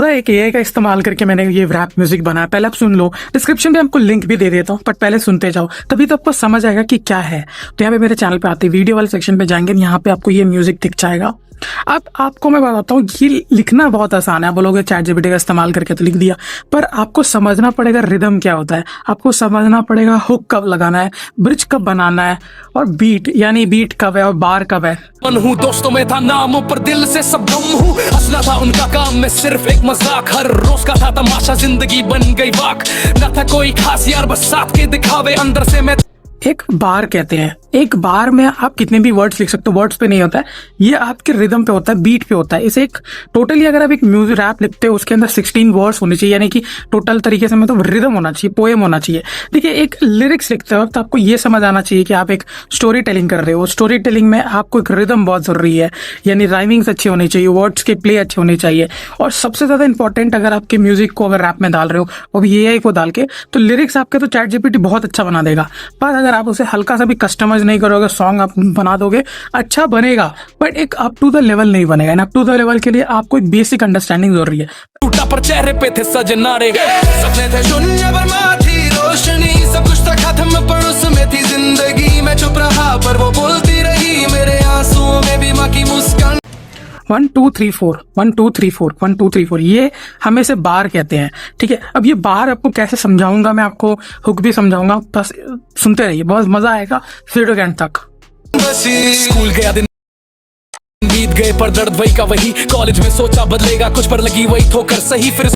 पूरा एक एआई का इस्तेमाल करके मैंने ये रैप म्यूजिक बनाया। पहले आप सुन लो, डिस्क्रिप्शन में आपको लिंक भी दे देता हूँ, बट पहले सुनते जाओ, तभी तो आपको समझ आएगा कि क्या है। तो यहाँ पे मेरे चैनल पे आते वीडियो वाले सेक्शन पे जाएंगे, यहाँ पे आपको ये म्यूजिक दिख जाएगा। अब आपको मैं बताता हूँ, ये लिखना बहुत आसान है। आप बोलोगे चैट जीपीटी का इस्तेमाल करके तो लिख दिया, पर आपको समझना पड़ेगा रिदम क्या होता है, आपको समझना पड़ेगा हुक कब लगाना है, ब्रिज कब बनाना है, और बीट यानी बीट कब है और बार कब है। मन हूँ दोस्तों में था नामों पर दिल से सब गम हूँ, असला था उनका काम में सिर्फ एक मजाक, हर रोज का था तमाशा जिंदगी बन गई वाक, न था कोई खास यार बस साथ के दिखावे अंदर से मैं। एक बार कहते हैं, एक बार में आप कितने भी वर्ड्स लिख सकते हो, वर्ड्स पे नहीं होता है, ये आपके रिदम पे होता है, बीट पे होता है। इसे एक टोटली अगर आप एक म्यूजिक रैप लिखते हो उसके अंदर 16 वर्ड्स होने चाहिए, यानी कि टोटल तरीके से मतलब रिदम होना चाहिए, पोएम होना चाहिए। देखिए, एक लिरिक्स लिखते वक्त आपको ये समझ आना चाहिए कि आप एक स्टोरी टेलिंग कर रहे हो। स्टोरी टेलिंग में आपको एक रिदम बहुत जरूरी है, यानी राइमिंग्स अच्छी होनी चाहिए, वर्ड्स के प्ले अच्छे होने चाहिए, और सबसे ज्यादा इंपॉर्टेंट अगर आपके म्यूजिक को अगर रैप में डाल रहे हो वो भी एआई को डाल के, तो लिरिक्स आपके तो चैट जीपीटी बहुत अच्छा बना देगा। पर अगर आप उसे हल्का सा भी कस्टमाइज नहीं करोगे, सॉन्ग आप बना दोगे, अच्छा बनेगा, बट एक अप टू द लेवल नहीं बनेगा। अप टू द लेवल के लिए आपको एक बेसिक अंडरस्टैंडिंग जरूरी है। टूटा पर चेहरे पे थे सजनारे, सपने थे शून्य पर माँ थी रोशनी, सब कुछ था खत्म पर उसमें थी जिंदगी, मैं चुप रहा पर वो बोलती रही, मेरे आंसुओं में भी माँ की मुस्कान। 1 2 3 4 1 2 3 4 1 2 3 4 ये हमें से बार कहते हैं, ठीक है। अब ये बार आपको कैसे समझाऊंगा, मैं आपको हुक भी समझाऊंगा, बस सुनते रहिए, बहुत मजा आएगा वीडियो के एंड तक। स्कूल गया दिन बीत गए पर दर्द वही का वही, कॉलेज में सोचा बदलेगा कुछ पर लगी वही ठोकर सही, फिर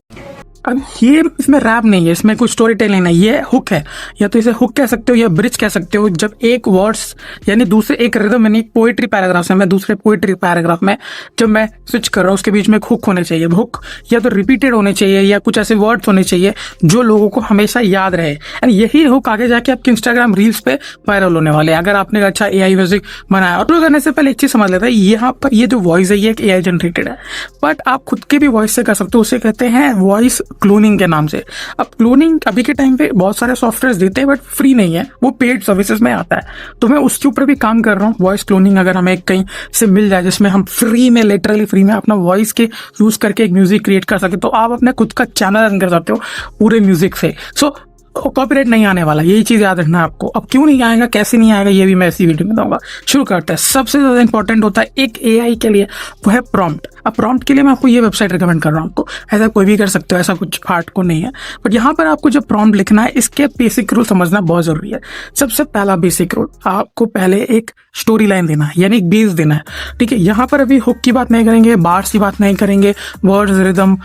अब ये इसमें रैप नहीं है, इसमें कुछ स्टोरी टेलिंग नहीं, ये हुक है, या तो इसे हुक कह सकते हो या ब्रिज कह सकते हो। जब एक वर्ड्स यानी दूसरे एक रिदम यानी पोएट्री पैराग्राफ से मैं दूसरे पोएट्री पैराग्राफ में जब मैं स्विच कर रहा हूँ, उसके बीच में एक हुक होने चाहिए। हुक या तो रिपीटेड होने चाहिए या कुछ ऐसे वर्ड्स होने चाहिए जो लोगों को हमेशा याद रहे, एंड यही हुक आगे जाके आपके इंस्टाग्राम रील्स पे वायरल होने वाले हैं। अगर आपने अच्छा एआई म्यूजिक बनाया, और तो करने से पहले एक चीज समझ लेता है, यहाँ पर ये जो वॉइस है ये एक एआई जनरेटेड है, बट आप खुद के भी वॉइस से कर सकते हो, उसे कहते हैं वॉइस क्लोनिंग के नाम से। अब क्लोनिंग अभी के टाइम पे बहुत सारे सॉफ्टवेयर देते हैं, बट फ्री नहीं है, वो पेड सर्विसेज में आता है, तो मैं उसके ऊपर भी काम कर रहा हूँ। वॉइस क्लोनिंग अगर हमें कहीं से मिल जाए जिसमें हम फ्री में, लिटरली फ्री में अपना वॉइस के यूज करके एक म्यूजिक क्रिएट कर सके, तो आप अपने खुद का चैनल रन कर सकते हो पूरे म्यूजिक से। सो कॉपीराइट नहीं आने वाला, यही चीज याद रखना है आपको। अब क्यों नहीं आएगा, कैसे नहीं आएगा, ये भी मैं इसी वीडियो में बताऊंगा। शुरू करते हैं। सबसे ज्यादा इंपॉर्टेंट होता है एक एआई के लिए, वो है प्रॉम्प्ट। अब प्रॉम्प्ट के लिए मैं आपको ये वेबसाइट रिकमेंड कर रहा हूँ, आपको ऐसा कोई भी कर सकते हो, ऐसा कुछ हार्ड को नहीं है, बट यहाँ पर आपको जब प्रॉम्प्ट लिखना है इसके बेसिक रूल समझना बहुत जरूरी है। सबसे पहला बेसिक रूल, आपको पहले एक स्टोरी लाइन देना है, यानी एक बेस देना है, ठीक है। यहाँ पर अभी हुक की बात नहीं करेंगे, बार्स की बात नहीं करेंगे, वर्ड्स, रिदम,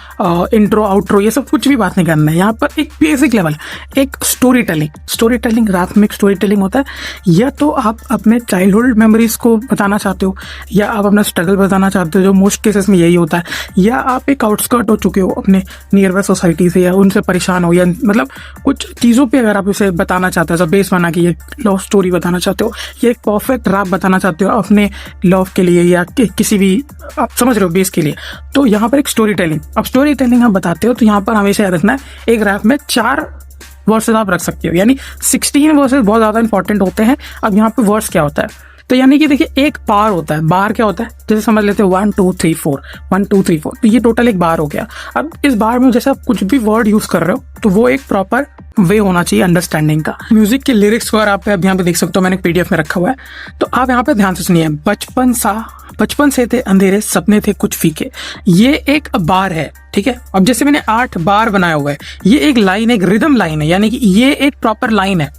इंट्रो, आउट्रो, ये सब कुछ भी बात नहीं करना है। यहाँ पर एक बेसिक लेवल, एक स्टोरी टेलिंग रात में एक स्टोरी टेलिंग होता है। या तो आप अपने चाइल्डहुड मेमोरीज को बताना चाहते हो, या आप अपना स्ट्रगल बताना चाहते हो, जो मोस्ट केसेस में यही होता है, या आप एक आउटस्कर्ट हो चुके हो अपने नियर बाय सोसाइटी से, या उनसे परेशान हो, या मतलब कुछ चीज़ों पे अगर आप इसे बताना चाहते हो, बेस बना के ये लव स्टोरी बताना चाहते हो, या एक परफेक्ट रैप बताना चाहते हो अपने लव के लिए, या किसी भी, आप समझ रहे हो, बेस के लिए, तो यहाँ पर एक स्टोरी टेलिंग। अब स्टोरी टेलिंग आप बताते हो तो यहाँ पर हमेशा याद रखना है एक रैप में 4 वर्सेस आप रख सकते हो, यानी 16 वर्सेस बहुत ज्यादा इंपॉर्टेंट होते हैं। अब यहाँ पे वर्स क्या होता है, तो यानी कि देखिए एक बार होता है, बार क्या होता है, जैसे समझ लेते हैं 1 2 3 4 1 2 3 4, तो ये टोटल एक बार हो गया। अब इस बार में जैसे आप कुछ भी वर्ड यूज कर रहे हो तो वो एक प्रॉपर वे होना चाहिए अंडरस्टैंडिंग का। म्यूजिक के लिरिक्स को अगर आप यहाँ पे देख सकते हो, मैंने एक पीडीएफ में रखा हुआ है, तो आप यहाँ पे ध्यान से सुनिए। बचपन से थे अंधेरे सपने थे कुछ फीके, ये एक बार है, ठीक है। अब जैसे मैंने 8 बार बनाया हुआ है, ये एक लाइन, एक रिदम लाइन है, यानी कि ये एक प्रॉपर लाइन है।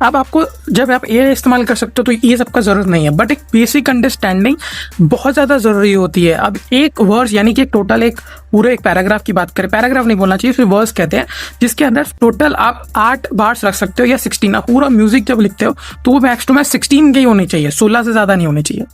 अब आपको जब आप ये इस्तेमाल कर सकते हो तो ये सबका जरूरत नहीं है, बट एक बेसिक अंडरस्टैंडिंग बहुत ज्यादा जरूरी होती है। अब एक वर्स यानी कि टोटल एक पूरे एक पैराग्राफ की बात करें, पैराग्राफ नहीं बोलना चाहिए, इसे वर्स कहते हैं, जिसके अंदर टोटल आप 8 बार्स रख सकते हो या 16। आप पूरा म्यूजिक जब लिखते हो तो वो मैक्स टू मैक्स 16 के ही होनी चाहिए, 16 से ज्यादा नहीं होनी चाहिए।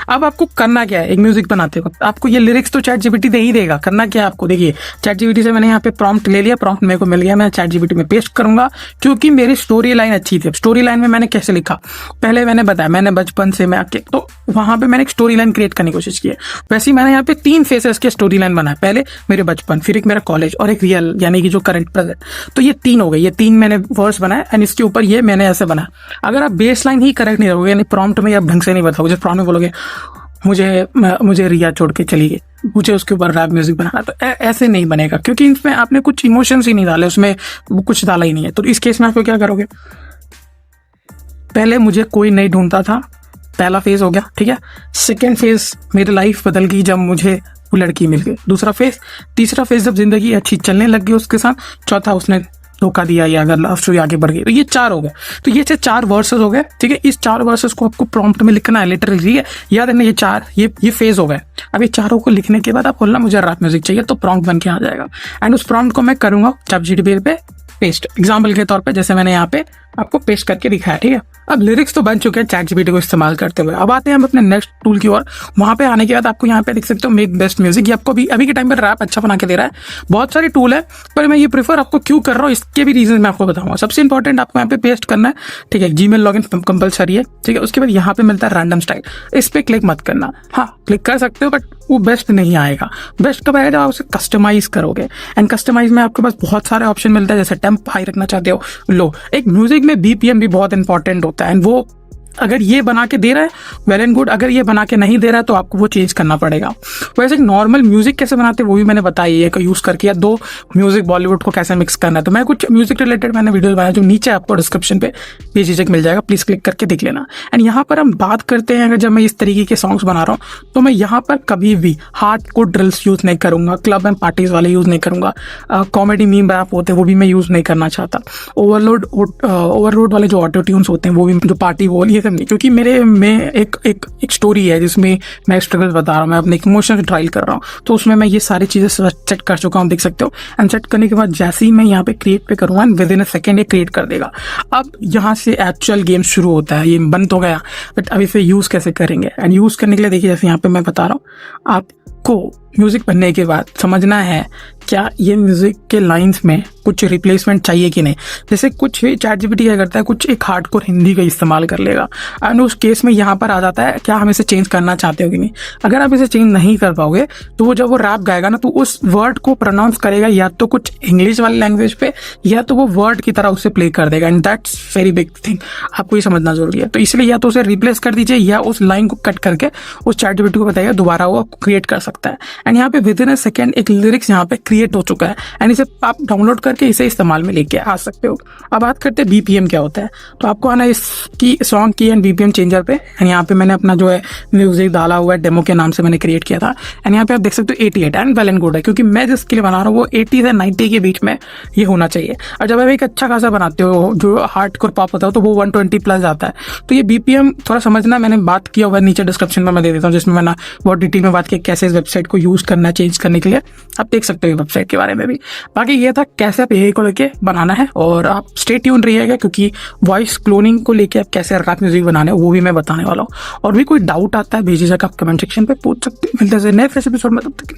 अब आपको करना क्या है, एक म्यूजिक बनाते वक्त आपको ये लिरिक्स तो चैट जीपीटी दे ही देगा। करना क्या है आपको, देखिए चैट जीपीटी से मैंने यहाँ पे प्रॉम्प्ट ले लिया, प्रॉम्प्ट मेरे को मिल गया, मैं चैट जीपीटी में पेस्ट करूंगा, क्योंकि मेरी स्टोरी लाइन अच्छी थी। अब स्टोरी लाइन में मैंने कैसे लिखा, पहले मैंने बताया, मैंने बचपन से मैं आके, तो वहां पे मैंने एक स्टोरी लाइन क्रिएट करने की कोशिश की है। वैसे ही मैंने यहाँ पे 3 फेसेस के स्टोरी लाइन बनाया, पहले मेरे बचपन, फिर एक मेरा कॉलेज, और एक रियल यानी कि जो करंट प्रेजेंट। तो ये 3 हो गए, ये 3 मैंने वर्स बनाया, एंड इसके ऊपर ये मैंने ऐसे बनाया। अगर आप बेस लाइन ही करेक्ट नहीं रहोगे, यानी प्रॉम्प्ट में आप ढंग से नहीं बताओगे, जब प्रॉम्प्ट में बोलोगे मुझे रिया छोड़ के चली गई, मुझे उसके ऊपर रैप म्यूजिक बनाना, तो ऐसे नहीं बनेगा, क्योंकि इसमें आपने कुछ इमोशंस ही नहीं डाले, उसमें वो कुछ डाला ही नहीं है। तो इस केस में आप क्या करोगे, पहले मुझे कोई नहीं ढूंढता था, पहला फेज हो गया, ठीक है। सेकेंड फेज मेरी लाइफ बदल गई जब मुझे वो लड़की मिल गई, दूसरा फेज, तीसरा फेज जब जिंदगी अच्छी चलने लग गई उसके साथ, चौथा उसने धोखा दिया या अगर लव स्टोरी आगे बढ़ गई। तो ये 4 हो गए, तो ये 4 वर्सेस हो गए, ठीक है। इस 4 वर्सेस को आपको प्रॉम्प्ट में लिखना है लिटरली, याद है ना, ये 4 ये फेज हो गए। अब ये चारों को लिखने के बाद आप बोलना मुझे रैप म्यूजिक चाहिए, तो प्रॉम्प्ट बन के आ जाएगा, एंड उस प्रॉम्प्ट को मैं करूंगा ChatGPT पे पेस्ट, एग्जाम्पल के तौर पे जैसे मैंने यहाँ पे आपको पेस्ट करके दिखाया, ठीक है। अब लिरिक्स तो बन चुके हैं ChatGPT को इस्तेमाल करते हुए। अब आते हैं हम अपने नेक्स्ट टूल की ओर। वहां पे आने के बाद आपको यहाँ पे देख सकते हो मेक बेस्ट म्यूजिक, ये आपको अभी के टाइम पर रैप अच्छा बना के दे रहा है। बहुत सारे टूल है, पर मैं ये प्रीफर आपको क्यों कर रहा हूँ इसके भी रीजन मैं आपको बताऊंगा। सबसे इंपॉर्टेंट आपको यहाँ पे पेस्ट करना है, ठीक है। Gmail लॉगिन कंपलसरी है, ठीक है। उसके बाद यहाँ पे मिलता है रैंडम स्टाइल, इस पे क्लिक मत करना। हाँ, क्लिक कर सकते हो, बट वो बेस्ट नहीं आएगा। बेस्ट कब आएगा, जब आप उसे कस्टमाइज करोगे, एंड कस्टमाइज में आपके पास बहुत सारे ऑप्शन मिलता है, जैसे टेम्प हाई रखना चाहते हो, लो। एक म्यूजिक में BPM भी बहुत इंपॉर्टेंट होता है, एंड वो अगर ये बना के दे रहा है वेल एंड गुड, अगर ये बना के नहीं दे रहा है तो आपको वो चेंज करना पड़ेगा। वैसे नॉर्मल म्यूजिक कैसे बनाते हैं वो भी मैंने बताई है, यूज करके, या 2 म्यूजिक बॉलीवुड को कैसे मिक्स करना है। तो मैं कुछ म्यूजिक रिलेटेड मैंने वीडियो बनाया, जो नीचे आपको डिस्क्रिप्शन पे बेझिझक मिल जाएगा, प्लीज क्लिक करके देख लेना। एंड यहाँ पर हम बात करते हैं, अगर जब मैं इस तरीके के सॉन्ग्स बना रहा हूँ तो मैं यहाँ पर कभी भी हार्डकोर ड्रिल्स यूज नहीं करूंगा, क्लब एंड पार्टीज वाले यूज नहीं करूंगा, कॉमेडी मीम रैप होते हैं वो भी मैं यूज नहीं करना चाहता, ओवरलोड वाले जो ऑटो ट्यून्स होते हैं वो भी, जो पार्टी वो, ये सब नहीं, क्योंकि मेरे में एक स्टोरी है जिसमें मैं स्ट्रगल बता रहा हूँ, मैं अपने इमोशंस ट्रायल कर रहा हूँ, तो उसमें मैं ये सारी चीजें सेट कर चुका हूँ, देख सकते हो। एंड सेट करने के बाद जैसे ही मैं यहाँ पे क्रिएट पे करूँगा, and with in a second ये क्रिएट कर देगा। अब यहाँ से एक्चुअल गेम शुरू होता है, ये बन तो गया, बट अब इसे यूज कैसे करेंगे। एंड यूज करने के लिए देखिए, जैसे यहाँ पे मैं बता रहा हूँ, आपको म्यूजिक बनने के बाद समझना है क्या ये म्यूजिक के लाइंस में कुछ रिप्लेसमेंट चाहिए कि नहीं। जैसे कुछ ChatGPT क्या करता है, कुछ एक हार्डकोर हिंदी का इस्तेमाल कर लेगा, एंड उस केस में यहाँ पर आ जाता है क्या हम इसे चेंज करना चाहते हो कि नहीं। अगर आप इसे चेंज नहीं कर पाओगे तो वो जब वो रैप गाएगा ना, तो उस वर्ड को प्रोनाउंस करेगा या तो कुछ इंग्लिश वाली लैंग्वेज पे, या तो वो वर्ड की तरह उसे प्ले कर देगा, and that's very big thing, आपको ये समझना जरूरी है। तो इसलिए या तो उसे रिप्लेस कर दीजिए, या उस लाइन को कट करके उस ChatGPT को बताइए, दोबारा वो क्रिएट कर सकता है। एंड यहाँ पे विद इन अ सेकेंड एक लिरिक्स यहाँ पे क्रिएट हो चुका है, एंड इसे आप डाउनलोड करके इसे इस्तेमाल में लेके आ सकते हो। अब बात करते हैं BPM क्या होता है, तो आपको आना इसकी सॉन्ग की एंड BPM चेंजर पे, एंड यहाँ पे मैंने अपना जो है म्यूजिक डाला हुआ है, डेमो के नाम से मैंने क्रिएट किया था, एंड यहाँ पे आप देख सकते हो 88 एंड वेल एंड गुड है, क्योंकि मैं जिसके लिए बना रहा हूँ वो 80 से 90 के बीच में ये होना चाहिए। और जब आप एक अच्छा खासा बनाते हो जो हार्डकोर पॉप होता है तो वो 120 प्लस आता है। तो ये BPM थोड़ा समझना, मैंने बात किया हुआ है, नीचे डिस्क्रिप्शन में मैं दे देता हूँ, जिसमें मैंने बहुत डिटेल में बात की कैसे इस वेबसाइट को यूज करना है चेंज करने के लिए, आप देख सकते हो वेबसाइट के बारे में भी। बाकी ये था कैसे आप AI को लेके बनाना है, और आप स्टे ट्यून रहिएगा, क्योंकि वॉइस क्लोनिंग को लेके आप कैसे रैप म्यूजिक बनाने वो भी मैं बताने वाला हूँ। और भी कोई डाउट आता है भेजिएगा, आप कमेंट सेक्शन पे पूछ सकते हैं। मिलते हैं नेक्स्ट एपिसोड में, तब तक